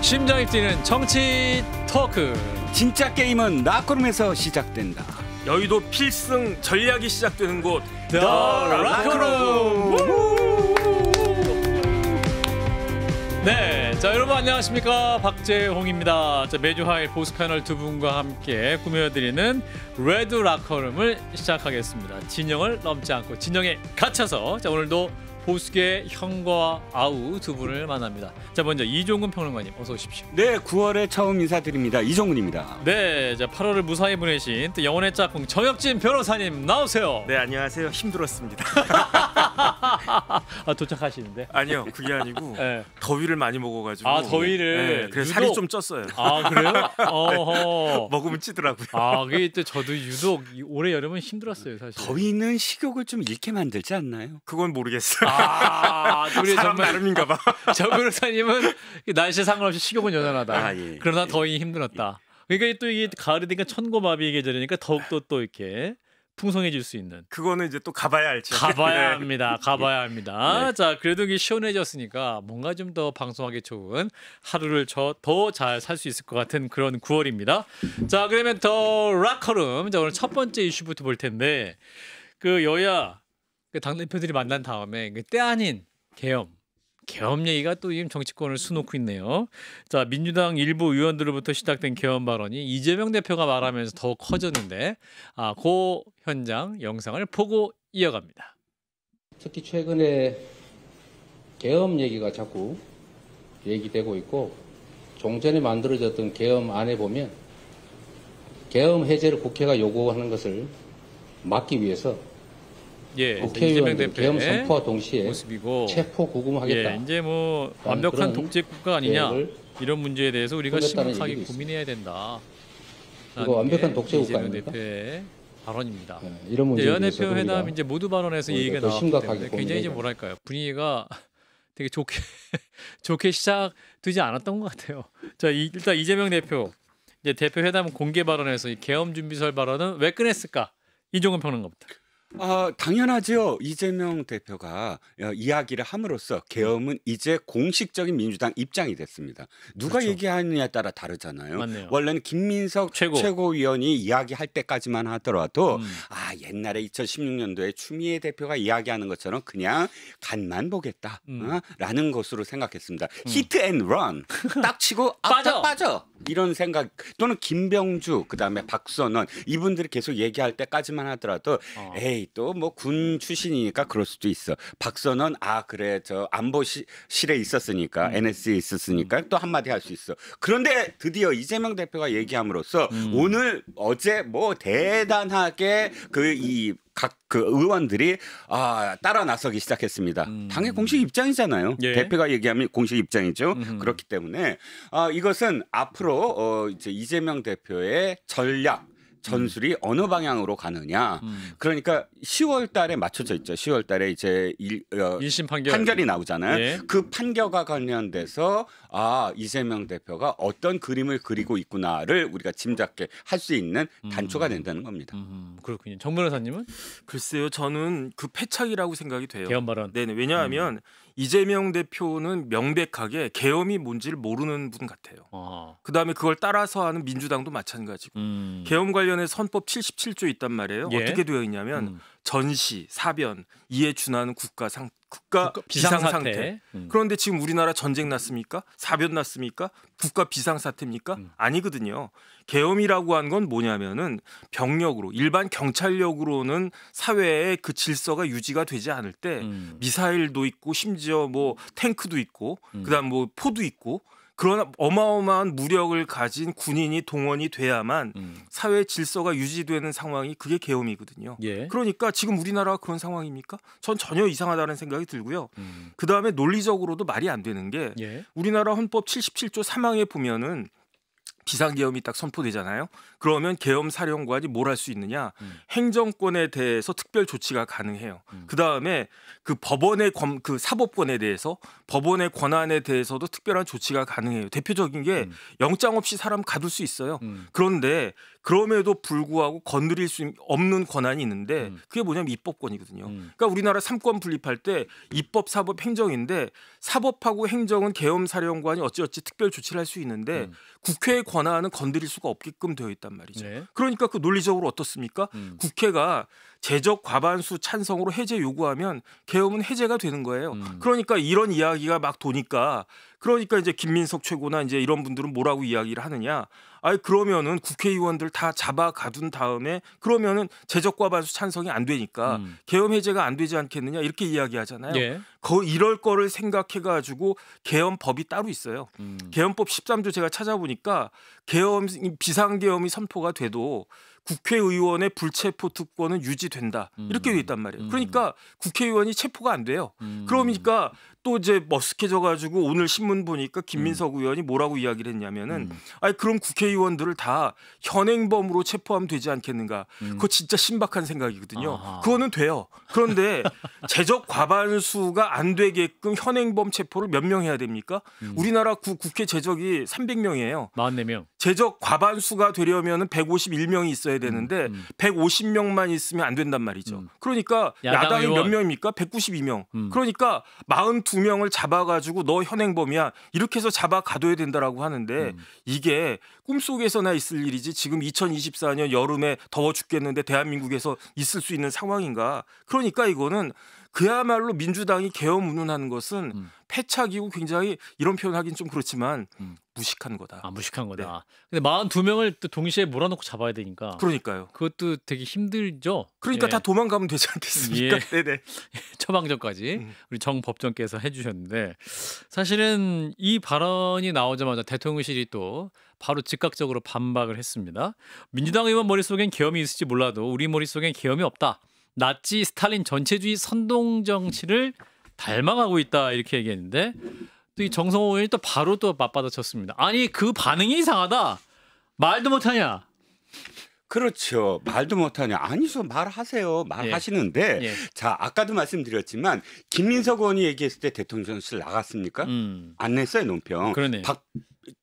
심장이 뛰는 정치 토크. 진짜 게임은 라커룸에서 시작된다. 여의도 필승 전략이 시작되는 곳 더 라커룸. 네, 자 여러분 안녕하십니까, 박재홍입니다. 자, 매주 화요일 보수 패널 두 분과 함께 꾸며드리는 레드 라커룸을 시작하겠습니다. 진영을 넘지 않고 진영에 갇혀서 자 오늘도 보수계 형과 아우 두 분을 만납니다. 자 먼저 이종근 평론가님 어서 오십시오. 네, 9월에 처음 인사드립니다. 이종근입니다. 네, 자 8월을 무사히 보내신 또 영혼의 짝꿍 정혁진 변호사님 나오세요. 네, 안녕하세요. 힘들었습니다. 아, 도착하시는데? 아니요, 그게 아니고 네. 더위를 많이 먹어가지고. 아, 더위를. 네, 그래서 유독... 살이 좀 쪘어요. 아, 그래요? 어허. 먹으면 찌더라고요. 아, 그게 또 저도 유독 올해 여름은 힘들었어요, 사실. 더위는 식욕을 좀 잃게 만들지 않나요? 그건 모르겠어요. 아, 우리 사람 정말 나름인가 봐. 정 변호사님은 날씨에 상관없이 식욕은 여전하다. 아, 예. 그러나 더위 힘들었다. 그러니까 또 이게 가을이 되니까 천고마비의 계절이니까 더욱더 또 이렇게 풍성해질 수 있는. 그거는 이제 또 가봐야 알지. 가봐야 합니다. 가봐야 합니다. 네. 자, 그래도 이게 시원해졌으니까 뭔가 좀 더 방송하기 좋은 하루를 더 잘 살 수 있을 것 같은 그런 9월입니다. 자, 그러면 더 라커룸. 자, 오늘 첫 번째 이슈부터 볼 텐데 그 여야 그 당대표들이 만난 다음에 때 아닌 계엄 얘기가 또 지금 정치권을 수놓고 있네요. 자, 민주당 일부 의원들로부터 시작된 계엄 발언이 이재명 대표가 말하면서 더 커졌는데 그 현장 영상을 보고 이어갑니다. 특히 최근에 계엄 얘기가 자꾸 얘기되고 있고 종전에 만들어졌던 계엄안에 보면 계엄 해제를 국회가 요구하는 것을 막기 위해서 예, 국회의원들 계엄 선포와 동시에 모습이고, 체포 구금하겠다. 예, 이제 뭐 완벽한 독재 국가 아니냐 이런 문제에 대해서 우리가 심각하게 고민해야 된다. 이거 완벽한 독재 국가 이재명 아닙니까? 대표의 발언입니다. 네, 이런 문제에 여야 대해서 대표 회담 이제 모두 발언해서 얘기가 더 나왔기 심각하게 때문에 굉장히 좀 고민해야 뭐랄까요, 분위기가 되게 좋게 시작되지 않았던 것 같아요. 자, 일단 이재명 대표 이제 대표 회담 공개 발언에서 이 계엄 준비설 발언은 왜 꺼냈을까? 이종근 평론가부터. 당연하죠. 이재명 대표가 이야기를 함으로써 계엄은 이제 공식적인 민주당 입장이 됐습니다. 누가 그렇죠. 얘기하느냐에 따라 다르잖아요. 맞네요. 원래는 김민석 최고위원이 이야기할 때까지만 하더라도 옛날에 2016년도에 추미애 대표가 이야기하는 것처럼 그냥 간만 보겠다 라는 것으로 생각했습니다. 히트 앤 런 딱 치고 빠져 이런 생각. 또는 김병주 그다음에 박선원 이분들이 계속 얘기할 때까지만 하더라도 에이 또 뭐 군 출신이니까 그럴 수도 있어. 박선원 그래 저 안보실에 있었으니까 NSC에 있었으니까 또 한마디 할 수 있어. 그런데 드디어 이재명 대표가 얘기함으로써 오늘 어제 뭐 대단하게 각 의원들이 따라 나서기 시작했습니다. 당의 공식 입장이잖아요. 예. 대표가 얘기하면 공식 입장이죠. 그렇기 때문에 이것은 앞으로 이제 이재명 대표의 전략 전술이 어느 방향으로 가느냐. 그러니까 10월 달에 맞춰져 있죠. 10월 달에 이제 1심 판결이 나오잖아요. 예. 그 판결과 관련돼서 이재명 대표가 어떤 그림을 그리고 있구나를 우리가 짐작해 할 수 있는 단초가 된다는 겁니다. 그렇군요. 정 변호사님은? 글쎄요, 저는 그 패착이라고 생각이 돼요. 계엄 발언. 네네. 왜냐하면 이재명 대표는 명백하게 계엄이 뭔지를 모르는 분 같아요. 그다음에 그걸 따라서 하는 민주당도 마찬가지고. 계엄 관련해 헌법 77조 있단 말이에요. 예. 어떻게 되어 있냐면 전시, 사변, 이에 준하는 국가 비상상태. 그런데 지금 우리나라 전쟁 났습니까? 사변 났습니까? 국가 비상사태입니까? 아니거든요. 계엄이라고 한 건 뭐냐면은 병력으로, 일반 경찰력으로는 사회의 그 질서가 유지가 되지 않을 때 미사일도 있고 심지어 뭐 탱크도 있고 그다음 뭐 포도 있고 그런 어마어마한 무력을 가진 군인이 동원이 돼야만 사회 질서가 유지되는 상황이 그게 계엄이거든요. 예. 그러니까 지금 우리나라가 그런 상황입니까? 전 전혀 이상하다는 생각이 들고요. 그다음에 논리적으로도 말이 안 되는 게 우리나라 헌법 77조 3항에 보면은 비상계엄이 딱 선포되잖아요. 그러면 계엄 사령관이 뭘 할 수 있느냐? 행정권에 대해서 특별 조치가 가능해요. 그다음에 그 법원의 그 사법권에 대해서 법원의 권한에 대해서도 특별한 조치가 가능해요. 대표적인 게 영장 없이 사람 가둘 수 있어요. 그런데 그럼에도 불구하고 건드릴 수 없는 권한이 있는데 그게 뭐냐면 입법권이거든요. 그러니까 우리나라 3권 분립할 때 입법, 사법, 행정인데 사법하고 행정은 계엄사령관이 어찌어찌 특별 조치를 할 수 있는데 국회의 권한은 건드릴 수가 없게끔 되어 있단 말이죠. 네. 그러니까 그 논리적으로 어떻습니까? 국회가 제적 과반수 찬성으로 해제 요구하면 계엄은 해제가 되는 거예요. 그러니까 이런 이야기가 막 도니까 그러니까 이제 김민석 최고나 이제 이런 분들은 뭐라고 이야기를 하느냐? 아니 그러면은 국회의원들 다 잡아 가둔 다음에 그러면은 제적 과반수 찬성이 안 되니까 계엄 해제가 안 되지 않겠느냐 이렇게 이야기하잖아요. 예. 이럴 거를 생각해 가지고 계엄법이 따로 있어요. 계엄법 13조 제가 찾아보니까 계엄 비상계엄이 선포가 돼도 국회의원의 불체포 특권은 유지된다. 이렇게 돼 있단 말이에요. 그러니까 국회의원이 체포가 안 돼요. 그러니까 또 이제 머쓱해져 가지고 오늘 신문 보니까 김민석 의원이 뭐라고 이야기를 했냐면은 아니 그럼 국회의원들을 다 현행범으로 체포하면 되지 않겠는가? 그거 진짜 신박한 생각이거든요. 아하. 그거는 돼요. 그런데 제적 과반수가 안 되게끔 현행범 체포를 몇 명 해야 됩니까? 우리나라 국회 제적이 300명이에요. 44명. 제적 과반수가 되려면은 151명이 있어야 되는데 150명만 있으면 안 된단 말이죠. 그러니까 야당이 의원. 몇 명입니까? 192명. 그러니까 42명을 잡아가지고 너 현행범이야 이렇게 해서 잡아 가둬야 된다라고 하는데 이게 꿈속에서나 있을 일이지 지금 2024년 여름에 더워 죽겠는데 대한민국에서 있을 수 있는 상황인가? 그러니까 이거는 그야말로 민주당이 계엄 운운하는 것은 패착이고 굉장히 이런 표현하기는 좀 그렇지만 무식한 거다. 아, 무식한 거다. 근데 42명을 또 동시에 몰아넣고 잡아야 되니까. 그러니까요. 그것도 되게 힘들죠. 그러니까 예. 다 도망가면 되지 않겠습니까? 예. 네네. 처방전까지 우리 정 법정께서 해주셨는데 사실은 이 발언이 나오자마자 대통령실이 또 바로 즉각적으로 반박을 했습니다. 민주당 의원 머릿속엔 계엄이 있을지 몰라도 우리 머릿속엔 계엄이 없다. 나치 스탈린 전체주의 선동 정치를 닮아가고 있다 이렇게 얘기했는데 또 이 정성호 의원이 또 바로 또 맞받아쳤습니다. 아니 그 반응이 이상하다. 말도 못하냐. 그렇죠. 말도 못하냐. 아니죠. 말하세요. 말하시는데 예. 자 아까도 말씀드렸지만 김민석 의원이 얘기했을 때 대통령실 나갔습니까? 안 냈어요. 논평. 그러네.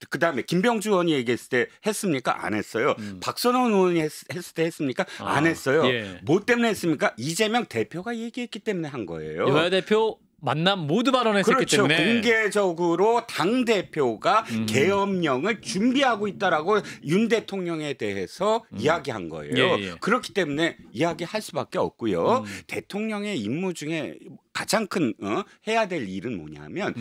그다음에 김병주 의원이 얘기했을 때 했습니까? 안 했어요. 박선원 의원이 했을 때 했습니까? 안 했어요. 예. 뭐 때문에 했습니까? 이재명 대표가 얘기했기 때문에 한 거예요. 여야 대표 만남 모두 발언했었기 그렇죠. 때문에 공개적으로 당 대표가 계엄령을 준비하고 있다라고 윤 대통령에 대해서 이야기한 거예요. 예. 그렇기 때문에 이야기할 수밖에 없고요. 대통령의 임무 중에 가장 큰 해야 될 일은 뭐냐면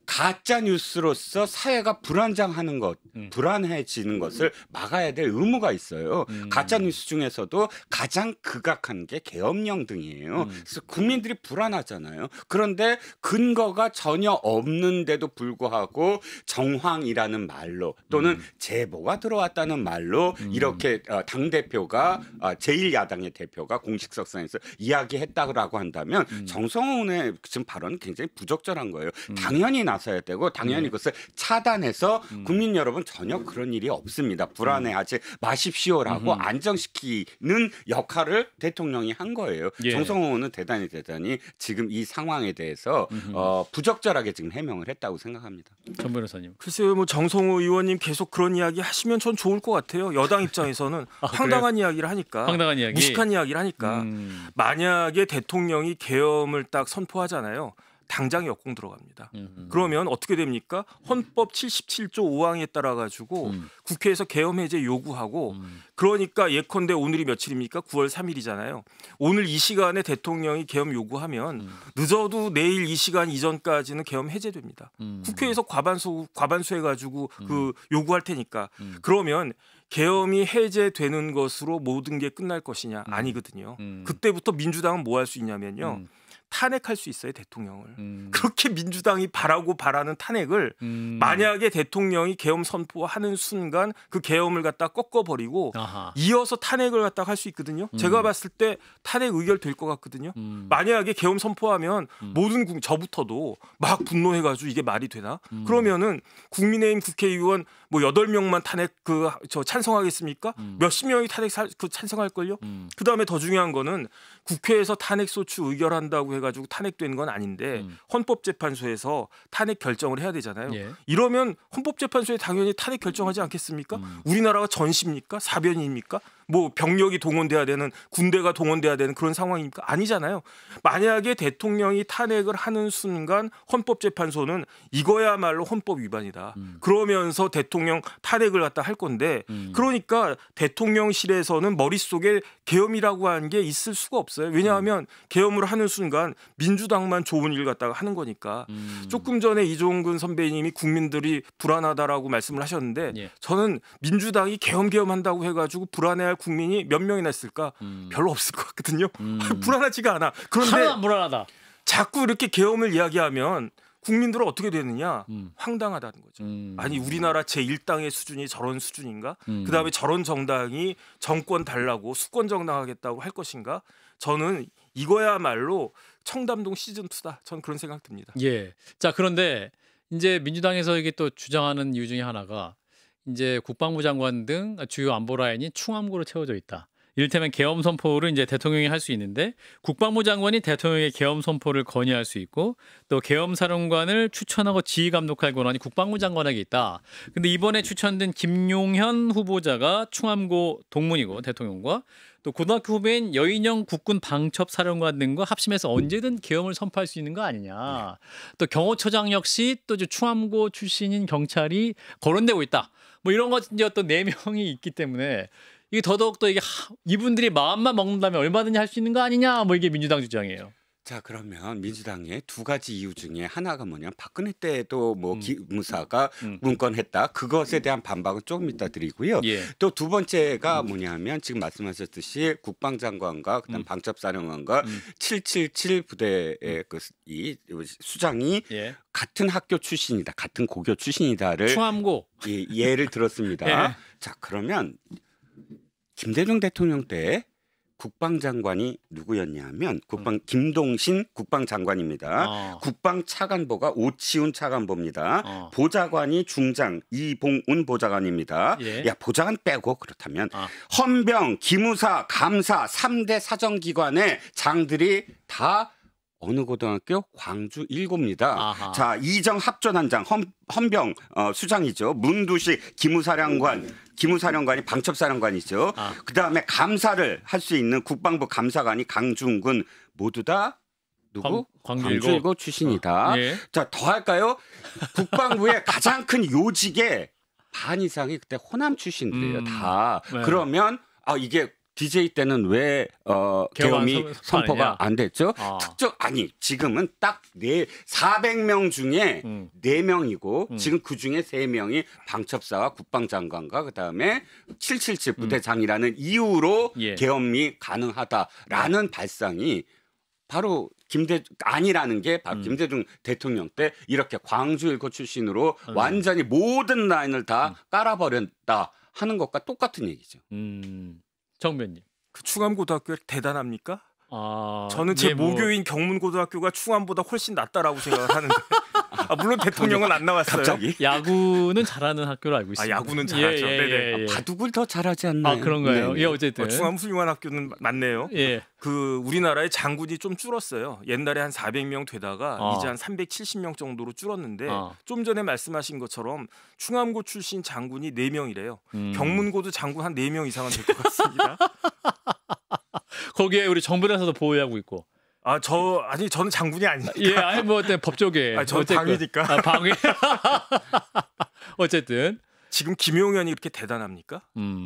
가짜 뉴스로서 사회가 불안정하는 것, 불안해지는 것을 막아야 될 의무가 있어요. 가짜 뉴스 중에서도 가장 극악한 게 계엄령 등이에요. 그래서 국민들이 불안하잖아요. 그런데 근거가 전혀 없는데도 불구하고 정황이라는 말로 또는 제보가 들어왔다는 말로 이렇게 당 대표가 제1야당의 대표가 공식석상에서 이야기했다고 한다면 정성호 의원의 지금 발언은 굉장히 부적절한 거예요. 당연히 나서야 되고 당연히 그것을 차단해서 국민 여러분 전혀 그런 일이 없습니다. 불안해하지 마십시오라고 안정시키는 역할을 대통령이 한 거예요. 예. 정성호 의원은 대단히 지금 이 상황에 대해서 부적절하게 지금 해명을 했다고 생각합니다. 전 변호사님. 글쎄요, 뭐 정성호 의원님 계속 그런 이야기 하시면 전 좋을 것 같아요. 여당 입장에서는 황당한 이야기를 하니까, 황당한 이야기. 무식한 이야기를 하니까 만약에 대통령이 계엄을 딱 선포하잖아요. 당장 역공 들어갑니다. 그러면 어떻게 됩니까? 헌법 77조 5항에 따라 가지고 국회에서 계엄 해제 요구하고 그러니까 예컨대 오늘이 며칠입니까? 9월 3일이잖아요. 오늘 이 시간에 대통령이 계엄 요구하면 늦어도 내일 이 시간 이전까지는 계엄 해제됩니다. 국회에서 과반수 해가지고 그 요구할 테니까 그러면 계엄이 해제되는 것으로 모든 게 끝날 것이냐? 아니거든요. 그때부터 민주당은 뭐 할 수 있냐면요. 탄핵할 수 있어요, 대통령을. 그렇게 민주당이 바라는 탄핵을 만약에 대통령이 계엄 선포하는 순간 그 계엄을 갖다 꺾어버리고 이어서 탄핵을 갖다 할 수 있거든요. 제가 봤을 때 탄핵 의결될 것 같거든요. 만약에 계엄 선포하면 모든 저부터도 막 분노해가지고 이게 말이 되나? 그러면은 국민의힘 국회의원 뭐 8명만 탄핵 찬성하겠습니까? 몇십 명이 탄핵 찬성할걸요? 그다음에 더 중요한 거는 국회에서 탄핵 소추 의결한다고 해가지고 탄핵된 건 아닌데 헌법재판소에서 탄핵 결정을 해야 되잖아요. 예. 이러면 헌법재판소에 당연히 탄핵 결정하지 않겠습니까? 우리나라가 전시입니까? 사변입니까? 뭐 병력이 동원돼야 되는 군대가 동원돼야 되는 그런 상황입니까? 아니잖아요. 만약에 대통령이 탄핵을 하는 순간 헌법재판소는 이거야말로 헌법 위반이다. 그러면서 대통령 탄핵을 갖다 할 건데 그러니까 대통령실에서는 머릿속에 계엄이라고 하는 게 있을 수가 없어요. 왜냐하면 계엄을 하는 순간 민주당만 좋은 일 갖다가 하는 거니까. 조금 전에 이종근 선배님이 국민들이 불안하다라고 말씀을 하셨는데 예. 저는 민주당이 계엄한다고 해가지고 불안해할 국민이 몇 명이나 있을까? 별로 없을 것 같거든요. 불안하지가 않아. 그런데 하나도 안 불안하다. 자꾸 이렇게 계엄을 이야기하면 국민들은 어떻게 되느냐? 황당하다는 거죠. 아니 우리나라 제1당의 수준이 저런 수준인가? 그다음에 저런 정당이 정권 달라고 수권 정당하겠다고 할 것인가? 저는 이거야말로 청담동 시즌2다. 저는 그런 생각 듭니다. 예. 자, 그런데 이제 민주당에서 이게 또 주장하는 이유 중에 하나가 이제 국방부 장관 등 주요 안보 라인이 충암고로 채워져 있다. 이를테면 계엄 선포를 이제 대통령이 할 수 있는데 국방부 장관이 대통령의 계엄 선포를 건의할 수 있고 또 계엄 사령관을 추천하고 지휘 감독할 권한이 국방부 장관에게 있다. 근데 이번에 추천된 김용현 후보자가 충암고 동문이고 대통령과 또 고등학교 후배인 여인영 국군 방첩 사령관 등과 합심해서 언제든 계엄을 선포할 수 있는 거 아니냐. 또 경호처장 역시 또 이제 충암고 출신인 경찰이 거론되고 있다. 뭐 이런 것 이제 어떤 4명이 있기 때문에 이게 더더욱 또 이게 이분들이 마음만 먹는다면 얼마든지 할 수 있는 거 아니냐. 뭐 이게 민주당 주장이에요. 자, 그러면 민주당의 두 가지 이유 중에 하나가 뭐냐면 박근혜 때도 뭐 기무사가 문건했다. 그것에 대한 반박은 조금 이따 드리고요. 예. 또 두 번째가 뭐냐면 지금 말씀하셨듯이 국방장관과 그다음 방첩사령관과 777 부대의 이 수장이 예. 같은 학교 출신이다. 같은 고교 출신이다를 충암고 예를 들었습니다. 예. 자, 그러면 김대중 대통령 때 국방장관이 누구였냐면 김동신 국방장관입니다. 국방차관보가 오치훈 차관보입니다. 보좌관이 중장 이봉운 보좌관입니다. 예. 야, 보좌관 빼고 그렇다면 헌병, 기무사, 감사 3대 사정기관의 장들이 다 어느 고등학교? 광주 1고입니다. 자, 이정 합전한장 헌병 수장이죠. 문두식 기무사령관이 방첩사령관이죠. 그다음에 감사를 할 수 있는 국방부 감사관이 강중군 모두 다 누구? 광주 1고 출신이다. 예. 자, 더 할까요? 국방부의 가장 큰 요직의 반 이상이 그때 호남 출신들이에요. 다. 네. 그러면 이게 DJ 때는 왜 계엄이 선포가 안 됐죠? 지금은 딱 400명 중에 4명이고 지금 그중에 3명이 방첩사와 국방장관과 그다음에 777 부대장이라는 이유로 계엄이 가능하다라는 발상이 바로 아니라는 게 바로 김대중 대통령 때 이렇게 광주 1고 출신으로 완전히 모든 라인을 다 깔아버렸다 하는 것과 똑같은 얘기죠. 정변님. 그 충암고등학교 대단합니까? 저는 제 모교인 경문고등학교가 충암보다 훨씬 낫다라고 생각을 하는데 물론 대통령은 안 나왔어요. 갑자기? 야구는 잘하는 학교로 알고 있습니다. 야구는 잘하죠. 예. 바둑을 더 잘하지 않나요? 그런가요? 예, 어쨌든 충암 훌륭한 학교는 맞네요. 예. 그 우리나라의 장군이 좀 줄었어요. 옛날에 한 400명 되다가 이제 한 370명 정도로 줄었는데 좀 전에 말씀하신 것처럼 충암고 출신 장군이 4명이래요. 경문고도 장군 한 4명 이상은 될 것 같습니다. 거기에 우리 정부에서도 보호하고 있고. 저는 장군이 아니니까. 예, 아니 뭐 법조계. 저는 방위니까. 방위. 어쨌든 지금 김용현이 이렇게 대단합니까?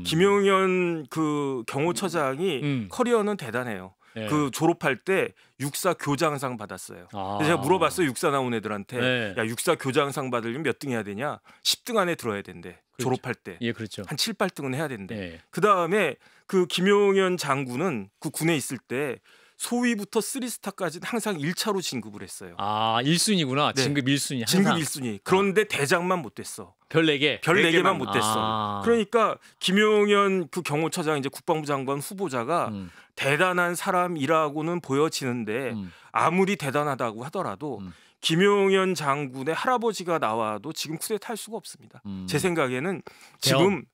김용현 그 경호처장이 커리어는 대단해요. 예. 그 졸업할 때 육사 교장상 받았어요. 그래서 제가 물어봤어요. 육사 나온 애들한테. 야, 육사 교장상 받으려면 몇 등 해야 되냐? 10등 안에 들어야 된대. 그렇죠. 졸업할 때. 예, 그렇죠. 한 7, 8등은 해야 된대. 예. 그다음에 그 김용현 장군은 그 군에 있을 때 소위부터 3스타까지는 항상 1차로 진급을 했어요. 1순위구나. 네. 진급 1순위. 항상. 진급 1순위. 그런데 대장만 못 됐어. 별 4개. 별 4개만 못 됐어. 그러니까 김용현 그 경호처장 이제 국방부 장관 후보자가 대단한 사람이라고는 보여지는데 아무리 대단하다고 하더라도 김용현 장군의 할아버지가 나와도 지금 쿠데타 할 수가 없습니다. 제 생각에는 지금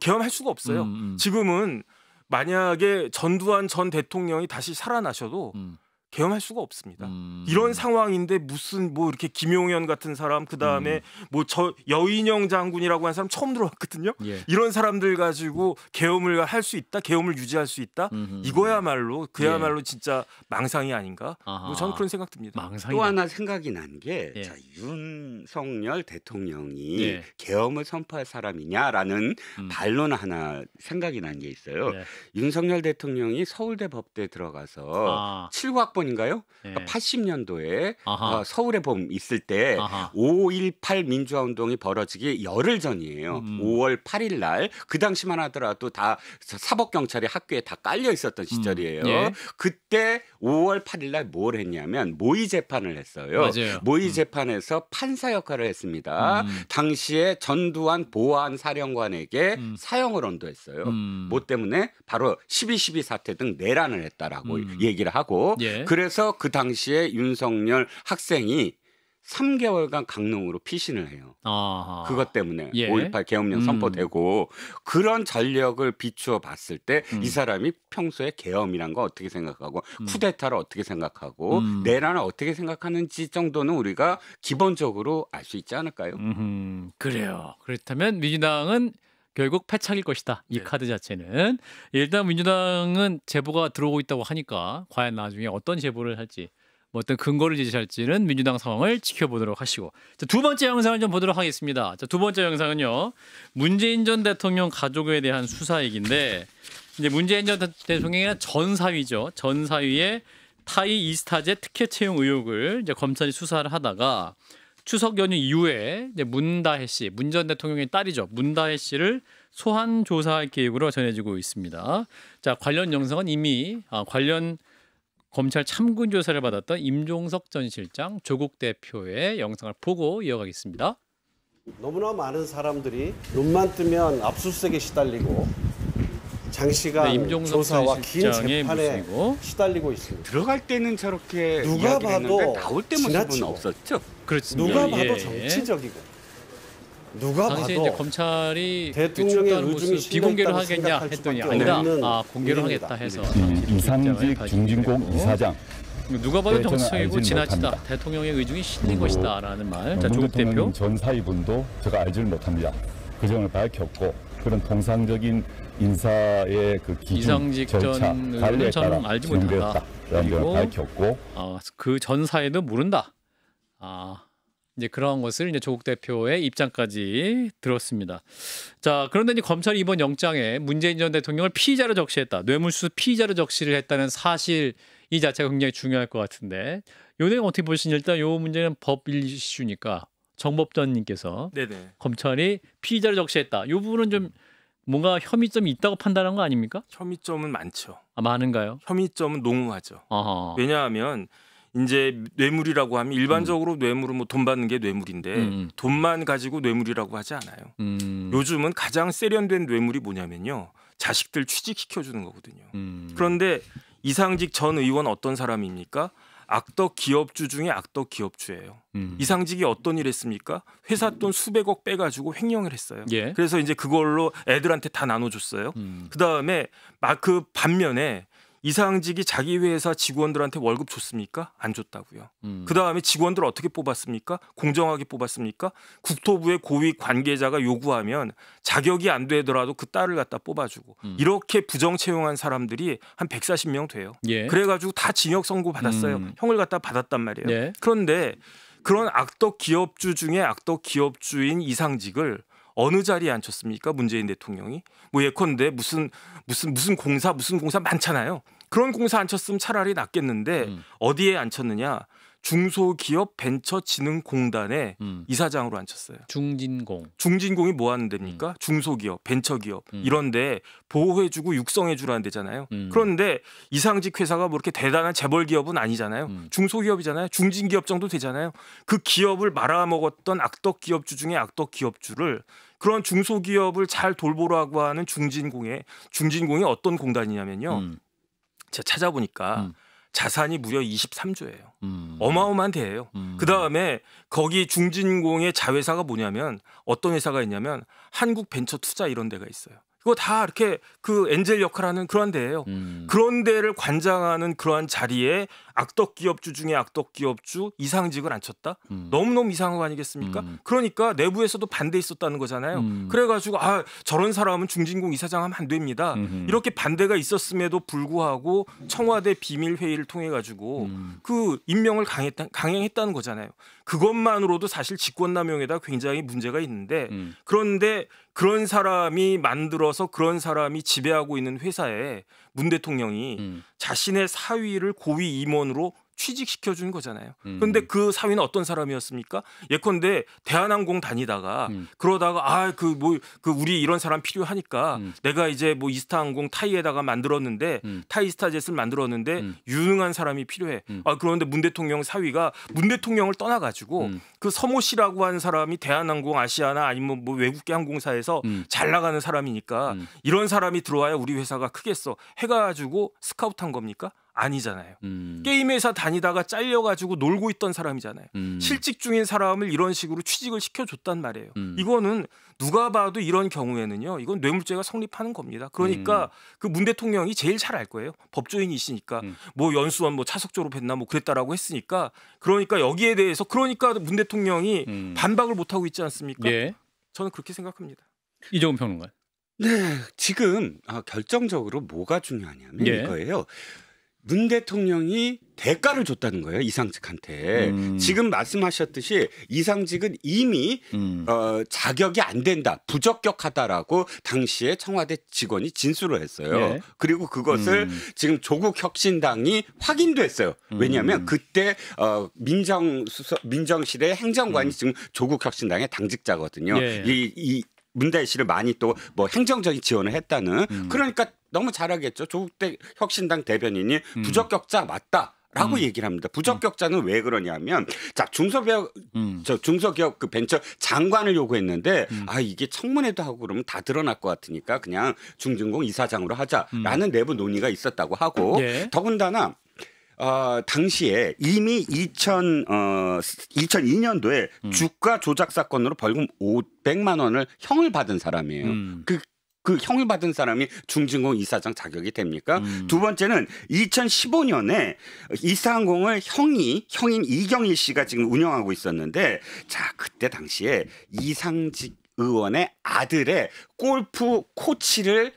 계엄할 수가 없어요. 지금은 만약에 전두환 전 대통령이 다시 살아나셔도 계엄할 수가 없습니다. 이런 상황인데 무슨 뭐 이렇게 김용현 같은 사람 그다음에 뭐 저 여인영 장군이라고 하는 사람 처음 들어봤거든요. 예. 이런 사람들 가지고 계엄을 할 수 있다, 계엄을 유지할 수 있다. 이거야말로 그야말로 진짜 망상이 아닌가. 뭐 저는 그런 생각 듭니다. 망상이다. 또 하나 생각이 난 게 예. 윤석열 대통령이 예. 계엄을 선포할 사람이냐라는 반론 하나 생각이 난 게 있어요. 예. 윤석열 대통령이 서울대 법대에 들어가서 79학번인가요? 예. 80년도에 아하. 서울의 봄 있을 때 아하. 5.18 민주화운동이 벌어지기 열흘 전이에요. 5월 8일 날 그 당시만 하더라도 다 사법경찰이 학교에 다 깔려 있었던 시절이에요. 예. 그때 5월 8일 날 뭘 했냐면 모의 재판을 했어요. 맞아요. 모의 재판에서 판사 역할을 했습니다. 당시에 전두환 보안 사령관에게 사형을 언도했어요. 뭐 때문에 바로 12.12 사태 등 내란을 했다라고 얘기를 하고 예. 그래서 그 당시에 윤석열 학생이 3개월간 강릉으로 피신을 해요. 아하. 그것 때문에 예. 5.18 계엄령 선포되고 그런 전력을 비추어 봤을 때 이 사람이 평소에 계엄이란 거 어떻게 생각하고 쿠데타를 어떻게 생각하고 내란을 어떻게 생각하는지 정도는 우리가 기본적으로 알 수 있지 않을까요? 그래요. 그렇다면 민주당은 결국 패착일 것이다. 이 네. 카드 자체는. 일단 민주당은 제보가 들어오고 있다고 하니까 과연 나중에 어떤 제보를 할지 뭐 어떤 근거를 제시할지는 민주당 상황을 지켜보도록 하시고 자, 두 번째 영상을 좀 보도록 하겠습니다. 자, 두 번째 영상은요. 문재인 전 대통령 가족에 대한 수사 얘기인데 이제 문재인 전 대통령의 전 사위죠. 전 사위의 타이 이스타제 특혜 채용 의혹을 이제 검찰이 수사를 하다가 추석 연휴 이후에 이제 문다혜 씨, 문 전 대통령의 딸이죠. 문다혜 씨를 소환 조사할 계획으로 전해지고 있습니다. 자, 관련 영상은 이미 관련 검찰 참군 조사를 받았던 임종석 전 실장, 조국 대표의 영상을 보고 이어가겠습니다. 너무나 많은 사람들이 눈만 뜨면 압수수색에 시달리고 장시간 네, 임종석 조사와 전 긴 실장의 재판에 모습이고. 시달리고 있습니다. 들어갈 때는 저렇게 누가 이야기를 했는데 봐도 나올 때 모습은 지나치고. 없었죠. 그렇습니다. 누가 봐도 예. 정치적이고 누가 당시 봐도 이제 검찰이 대통령의 출두하는 의중이 모습 비공개로 실렸다고 하겠냐 생각할 했더니 수밖에 아니다. 없는 공개로 일입니다. 하겠다 해서 이상직 중진공 이사장 누가 봐도 네, 저는 정치적이고 알지는 지나치다. 못합니다. 대통령의 의중이 실린 것이다라는 말. 자, 문 조국 대표. 대통령 전 사위분도 제가 알지를 못합니다. 그 점을 밝혔고 그런 통상적인 인사의 그 기준, 이상직 전 절차, 의원은 관리에 저는 따라 알지 못하다. 진행되었다라는 점을 그리고 밝혔고 그 전 사회도 모른다. 이제 그런 것을 이제 조국 대표의 입장까지 들었습니다. 자, 그런데 이제 검찰이 이번 영장에 문재인 전 대통령을 피의자로 적시했다. 뇌물수수 피의자로 적시를 했다는 사실 이 자체가 굉장히 중요할 것 같은데 요 내용 어떻게 보시니 일단 요 문제는 법 이슈니까 정법전님께서 네네. 검찰이 피의자로 적시했다. 요 부분은 좀 뭔가 혐의점이 있다고 판단한 거 아닙니까? 혐의점은 많죠. 많은가요? 혐의점은 농후하죠. 아하. 왜냐하면 이제 뇌물이라고 하면 일반적으로 뇌물은 뭐 돈 받는 게 뇌물인데 돈만 가지고 뇌물이라고 하지 않아요. 요즘은 가장 세련된 뇌물이 뭐냐면요. 자식들 취직시켜 주는 거거든요. 그런데 이상직 전 의원 어떤 사람입니까? 악덕 기업주 중에 악덕 기업주예요. 이상직이 어떤 일 했습니까? 회사 돈 수백억 빼가지고 횡령을 했어요. 예. 그래서 이제 그걸로 애들한테 다 나눠줬어요. 그다음에 그 반면에 이상직이 자기 회사 직원들한테 월급 줬습니까? 안 줬다고요. 그다음에 직원들 어떻게 뽑았습니까? 공정하게 뽑았습니까? 국토부의 고위 관계자가 요구하면 자격이 안 되더라도 그 딸을 갖다 뽑아주고 이렇게 부정 채용한 사람들이 한 140명 돼요. 예. 그래가지고 다 징역 선고 받았어요. 형을 갖다 받았단 말이에요. 예. 그런데 그런 악덕 기업주 중에 악덕 기업주인 이상직을 어느 자리에 앉혔습니까? 문재인 대통령이 뭐 예컨대 무슨 공사 많잖아요. 그런 공사 앉혔으면 차라리 낫겠는데 어디에 앉혔느냐? 중소기업 벤처진흥공단에 이사장으로 앉혔어요. 중진공이 뭐 하는 데입니까? 중소기업, 벤처기업 이런데 보호해주고 육성해주라는 데잖아요. 그런데 이상직 회사가 뭐 이렇게 대단한 재벌 기업은 아니잖아요. 중소기업이잖아요. 중진기업 정도 되잖아요. 그 기업을 말아먹었던 악덕 기업주 중에 악덕 기업주를 그런 중소기업을 잘 돌보라고 하는 중진공이 어떤 공단이냐면요. 제가 찾아보니까 자산이 무려 23조예요. 어마어마한 데예요. 그다음에 거기 중진공의 자회사가 뭐냐면 어떤 회사가 있냐면 한국벤처투자 이런 데가 있어요. 이거 다 이렇게 그 엔젤 역할하는 그런 데예요. 그런 데를 관장하는 그러한 자리에 악덕 기업주 중에 악덕 기업주 이상직을 앉혔다. 너무너무 이상한 거 아니겠습니까? 그러니까 내부에서도 반대 있었다는 거잖아요. 그래가지고 저런 사람은 중진공 이사장 하면 안 됩니다. 이렇게 반대가 있었음에도 불구하고 청와대 비밀 회의를 통해 가지고 그 임명을 강행했다는 거잖아요. 그것만으로도 사실 직권남용에다 굉장히 문제가 있는데 그런데 그런 사람이 만들어서 그런 사람이 지배하고 있는 회사에 문 대통령이 자신의 사위를 고위 임원으로 취직시켜 준 거잖아요. 그런데 그 사위는 어떤 사람이었습니까? 예컨대 대한항공 다니다가 그러다가 우리 이런 사람 필요하니까 내가 이제 뭐 이스타항공 타이에다가 만들었는데 타이스타젯을 만들었는데 유능한 사람이 필요해. 그런데 문 대통령 사위가 문 대통령을 떠나가지고 그 서모 씨라고 하는 사람이 대한항공 아시아나 아니면 뭐 외국계 항공사에서 잘 나가는 사람이니까 이런 사람이 들어와야 우리 회사가 크겠어 해가지고 스카우트한 겁니까? 아니잖아요. 게임 회사 다니다가 잘려가지고 놀고 있던 사람이잖아요. 실직 중인 사람을 이런 식으로 취직을 시켜줬단 말이에요. 이거는 누가 봐도 이런 경우에는요. 이건 뇌물죄가 성립하는 겁니다. 그러니까 그 문 대통령이 제일 잘 알 거예요. 법조인이시니까 뭐 연수원 뭐 차석 졸업했나 뭐 그랬다라고 했으니까 그러니까 여기에 대해서 그러니까 문 대통령이 반박을 못 하고 있지 않습니까? 예. 저는 그렇게 생각합니다. 이종훈 평론가. 네, 지금 결정적으로 뭐가 중요하냐면 예. 이거예요. 문 대통령이 대가를 줬다는 거예요. 이상직한테. 지금 말씀하셨듯이 이상직은 이미 자격이 안 된다. 부적격하다라고 당시에 청와대 직원이 진술을 했어요. 예. 그리고 그것을 지금 조국 혁신당이 확인도 했어요. 왜냐하면 그때 민정실의 행정관이 지금 조국 혁신당의 당직자거든요. 예. 이 문대희 씨를 많이 또 뭐 행정적인 지원을 했다는 그러니까 너무 잘하겠죠. 조국 혁신당 대변인이 부적격자 맞다라고 얘기를 합니다. 부적격자는 왜 그러냐면 자 중소기업 그 벤처 장관을 요구했는데 이게 청문회도 하고 그러면 다 드러날 것 같으니까 그냥 중진공 이사장으로 하자라는 내부 논의가 있었다고 하고 예. 더군다나 당시에 이미 2002년도에 주가 조작 사건으로 벌금 500만 원을 형을 받은 사람이에요. 그 형을 받은 사람이 중진공 이사장 자격이 됩니까? 두 번째는 2015년에 이스타항공을 형인 이경일 씨가 지금 운영하고 있었는데 자 그때 당시에 이상직 의원의 아들의 골프 코치를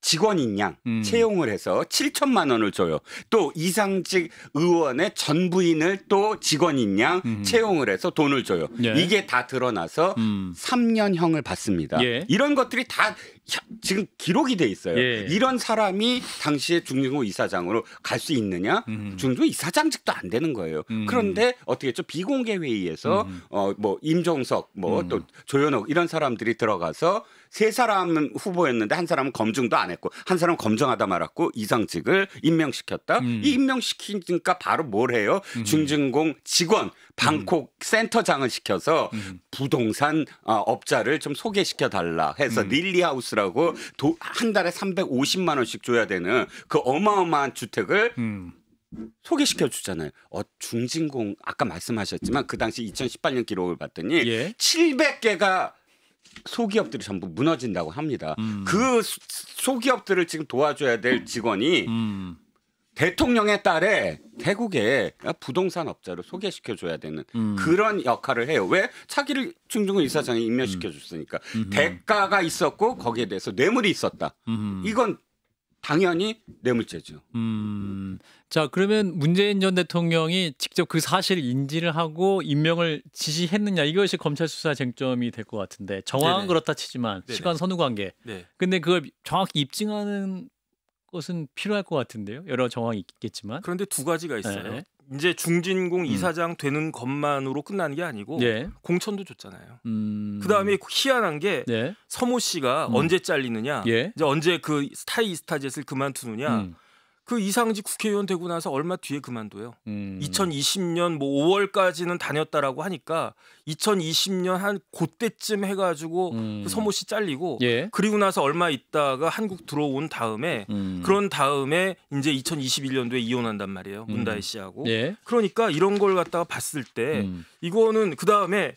직원인 양 채용을 해서 7천만 원을 줘요. 또 이상직 의원의 전 부인을 또 직원인 양 채용을 해서 돈을 줘요. 예. 이게 다 드러나서 3년형을 받습니다. 예. 이런 것들이 다 지금 기록이 돼 있어요. 예. 이런 사람이 당시에 중진공 이사장으로 갈 수 있느냐? 중진공 이사장직도 안 되는 거예요. 그런데 어떻게 했죠? 비공개 회의에서 뭐 임종석 뭐 또 조현옥 이런 사람들이 들어가서 세 사람은 후보였는데 한 사람은 검증도 안 했고 한 사람은 검증하다 말았고 이상직을 임명시켰다. 이 임명시키니까 바로 뭘 해요? 중진공 직원 방콕 센터장을 시켜서 부동산 업자를 좀 소개시켜 달라 해서 릴리하우스라고 한 달에 350만 원씩 줘야 되는 그 어마어마한 주택을 소개시켜 주잖아요. 중진공 아까 말씀하셨지만 그 당시 2018년 기록을 봤더니 예. 700개가 소기업들이 전부 무너진다고 합니다. 그 소기업들을 지금 도와줘야 될 직원이 대통령의 딸에 태국에 부동산 업자를 소개시켜줘야 되는 그런 역할을 해요. 왜? 차기를 중진공 이사장이 임명시켜줬으니까. 대가가 있었고 거기에 대해서 뇌물이 있었다. 이건 당연히 뇌물죄죠. 자 그러면 문재인 전 대통령이 직접 그 사실을 인지를 하고 임명을 지시했느냐 이것이 검찰 수사 쟁점이 될 것 같은데 정황은 네네. 그렇다 치지만 네네. 시간 선후 관계. 네. 근데 그걸 정확히 입증하는 것은 필요할 것 같은데요. 여러 정황이 있겠지만. 그런데 두 가지가 있어요. 네. 이제 중진공 이사장 되는 것만으로 끝나는 게 아니고 예. 공천도 줬잖아요. 그다음에 희한한 게 네. 서모 씨가 언제 잘리느냐, 예. 이제 언제 그 스타이스타젯을 그만두느냐. 그 이상직 국회의원 되고 나서 얼마 뒤에 그만둬요. 2020년 뭐 5월까지는 다녔다라고 하니까 2020년 한 그때쯤 해가지고 그 서모 씨 잘리고 예. 그리고 나서 얼마 있다가 한국 들어온 다음에 그런 다음에 이제 2021년도에 이혼한단 말이에요. 문다혜 씨하고. 예. 그러니까 이런 걸 갖다가 봤을 때 이거는 그 다음에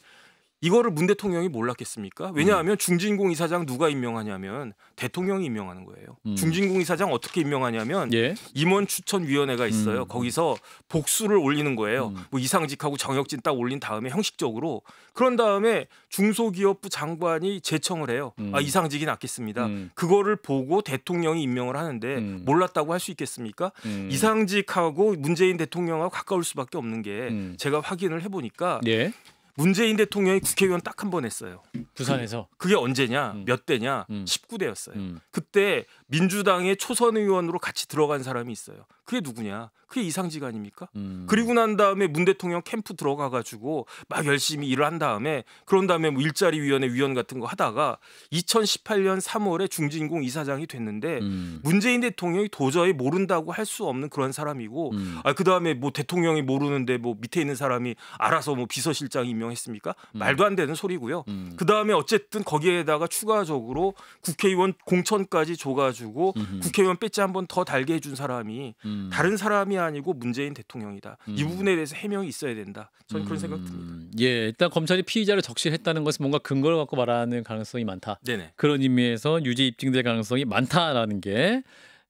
이거를 문 대통령이 몰랐겠습니까? 왜냐하면 중진공 이사장 누가 임명하냐면 대통령이 임명하는 거예요. 중진공 이사장 어떻게 임명하냐면 예. 임원 추천위원회가 있어요. 거기서 복수를 올리는 거예요. 뭐 이상직하고 정혁진 딱 올린 다음에 형식적으로 그런 다음에 중소기업부 장관이 제청을 해요. 아, 이상직이 낫겠습니다. 그거를 보고 대통령이 임명을 하는데 몰랐다고 할 수 있겠습니까? 이상직하고 문재인 대통령하고 가까울 수밖에 없는 게 제가 확인을 해보니까 예. 문재인 대통령이 국회의원 딱 한 번 했어요. 부산에서. 그게 언제냐? 몇 대냐? 19대였어요. 그때 민주당의 초선 의원으로 같이 들어간 사람이 있어요. 그게 누구냐? 그게 이상직 아닙니까? 그리고 난 다음에 문 대통령 캠프 들어가 가지고 막 열심히 일을 한 다음에 그런 다음에 뭐 일자리 위원회 위원 같은 거 하다가 2018년 3월에 중진공 이사장이 됐는데 문재인 대통령이 도저히 모른다고 할 수 없는 그런 사람이고 아, 그다음에 뭐 대통령이 모르는데 뭐 밑에 있는 사람이 알아서 뭐 비서실장 임명했습니까? 말도 안 되는 소리고요. 그다음에 어쨌든 거기에다가 추가적으로 국회의원 공천까지 줘가지고 국회의원 배지 한 번 더 달게 해준 사람이 다른 사람이 아니고 문재인 대통령이다. 이 부분에 대해서 해명이 있어야 된다. 저는 그런 생각 듭니다. 예, 일단 검찰이 피의자를 적시했다는 것은 뭔가 근거를 갖고 말하는 가능성이 많다. 네네. 그런 의미에서 유죄 입증될 가능성이 많다라는 게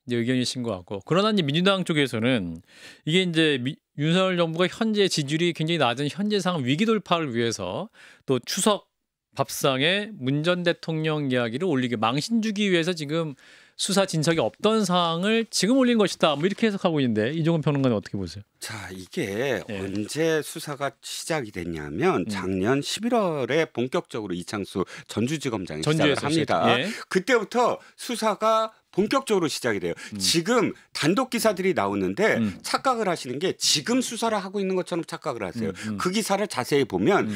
이제 의견이신 것 같고, 그러나 이제 민주당 쪽에서는 이게 이제 윤석열 정부가 현재 지지율이 굉장히 낮은 현재 상황 위기 돌파를 위해서 또 추석 밥상에 문 전 대통령 이야기를 올리게 망신 주기 위해서 지금 수사 진척이 없던 사항을 지금 올린 것이다. 뭐 이렇게 해석하고 있는데 이종훈 평론가는 어떻게 보세요? 자, 이게 예. 언제 수사가 시작이 됐냐면 작년 11월에 본격적으로 이창수 전주지검장이 시작을 합니다. 예. 그때부터 수사가 본격적으로 시작이 돼요. 지금 단독 기사들이 나오는데 착각을 하시는 게 지금 수사를 하고 있는 것처럼 착각을 하세요. 그 기사를 자세히 보면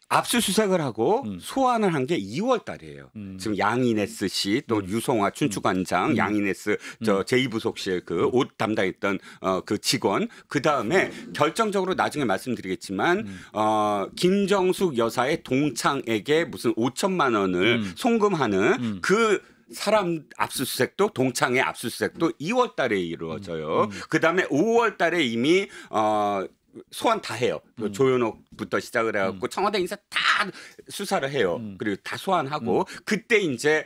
압수수색을 하고 소환을 한 게 2월 달이에요. 지금 양이네스 씨, 또 유송화 춘추관장, 양이네스 저 제2부속실 그 옷 담당했던 그 직원, 그 다음에 결정적으로 나중에 말씀드리겠지만 김정숙 여사의 동창에게 무슨 5천만 원을 송금하는 그 사람 압수수색도 동창의 압수수색도 2월 달에 이루어져요. 그 다음에 5월 달에 이미 소환 다 해요. 조현옥부터 시작을 해갖고 청와대 인사 다 수사를 해요. 그리고 다 소환하고 그때 이제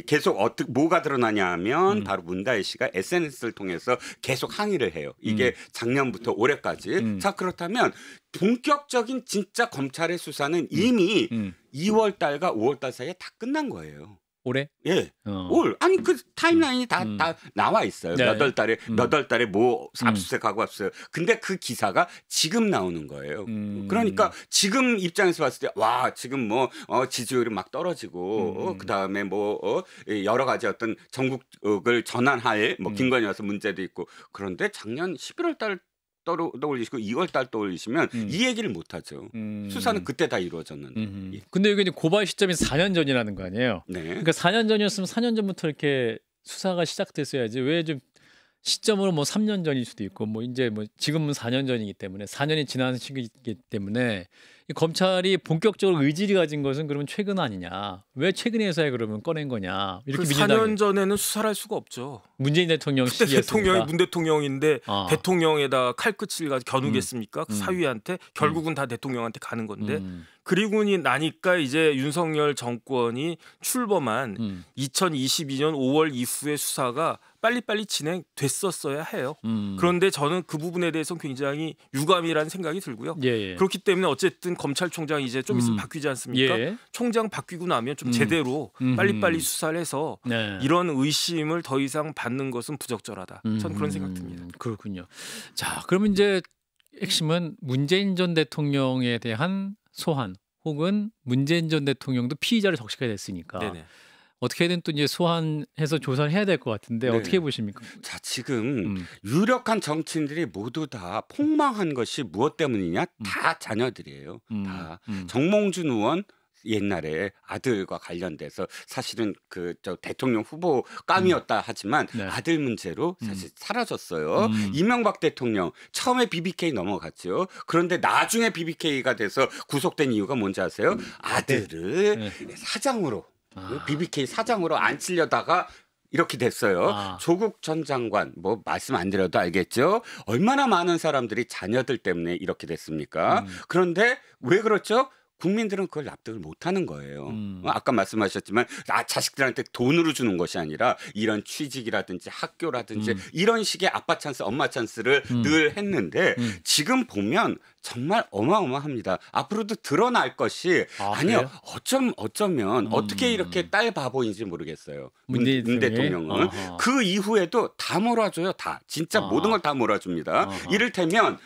계속 뭐가 드러나냐면 바로 문다혜 씨가 SNS를 통해서 계속 항의를 해요. 이게 작년부터 올해까지. 자, 그렇다면 본격적인 진짜 검찰의 수사는 이미 2월 달과 5월 달 사이에 다 끝난 거예요. 올해? 예. 올 아니 그 타임라인이 다 나와 있어요. 네. 몇 월 달에 뭐 압수수색하고 왔어요. 근데 그 기사가 지금 나오는 거예요. 그러니까 지금 입장에서 봤을 때 와, 지금 뭐 지지율이 막 떨어지고 그다음에 뭐 여러 가지 어떤 전국을 전환할 뭐 김건희 여사 문제도 있고, 그런데 작년 11월 달 떠올리시고 2월 달 떠올리시면 이 얘기를 못 하죠. 수사는 그때 다 이루어졌는데. 예. 근데 이게 고발 시점이 4년 전이라는 거 아니에요? 네. 그러니까 4년 전이었으면 4년 전부터 이렇게 수사가 시작됐어야지. 왜 좀 시점으로 뭐 3년 전일 수도 있고 뭐 이제 뭐 지금은 4년 전이기 때문에 4년이 지난 시기이기 때문에 이 검찰이 본격적으로 의지를 가진 것은 그러면 최근 아니냐? 왜 최근에서야 그러면 꺼낸 거냐? 이렇게 그 민주당이 4년 전에는 수사를 할 수가 없죠. 문재인 대통령 그때 시기였으니까. 대통령이 문 대통령인데 대통령에다가 대통령에다 칼끝을 가지고 겨누겠습니까? 그 사위한테 결국은 다 대통령한테 가는 건데 그리고 나니까 이제 윤석열 정권이 출범한 2022년 5월 이후의 수사가 빨리빨리 진행됐었어야 해요. 그런데 저는 그 부분에 대해서는 굉장히 유감이라는 생각이 들고요. 예. 그렇기 때문에 어쨌든 검찰총장이 이제 좀 있으면 바뀌지 않습니까? 예. 총장 바뀌고 나면 좀 제대로 빨리빨리 수사를 해서 네. 이런 의심을 더 이상 받는 것은 부적절하다. 저는 그런 생각 듭니다. 그렇군요. 자, 그러면 이제 핵심은 문재인 전 대통령에 대한 소환 혹은 문재인 전 대통령도 피의자를 적시가 됐으니까 네네. 어떻게든 또 이제 소환해서 조사를 해야 될 것 같은데 네. 어떻게 보십니까? 자, 지금 유력한 정치인들이 모두 다 폭망한 것이 무엇 때문이냐? 다 자녀들이에요. 다 정몽준 의원 옛날에 아들과 관련돼서 사실은 그 저 대통령 후보 깜이었다 하지만 네. 아들 문제로 사실 사라졌어요. 이명박 대통령 처음에 BBK 넘어갔죠. 그런데 나중에 BBK가 돼서 구속된 이유가 뭔지 아세요? 아들을 사장으로 BBK 사장으로 앉히려다가 이렇게 됐어요. 조국 전 장관 뭐 말씀 안 드려도 알겠죠. 얼마나 많은 사람들이 자녀들 때문에 이렇게 됐습니까? 그런데 왜 그렇죠? 국민들은 그걸 납득을 못하는 거예요. 아까 말씀하셨지만 자식들한테 돈으로 주는 것이 아니라 이런 취직이라든지 학교라든지 이런 식의 아빠 찬스, 엄마 찬스를 늘 했는데 지금 보면 정말 어마어마합니다. 앞으로도 드러날 것이 아니요. 어쩌면 어떻게 이렇게 딸 바보인지 모르겠어요. 문 대통령은 그 이후에도 다 몰아줘요. 다 진짜 모든 걸 다 몰아줍니다. 이를테면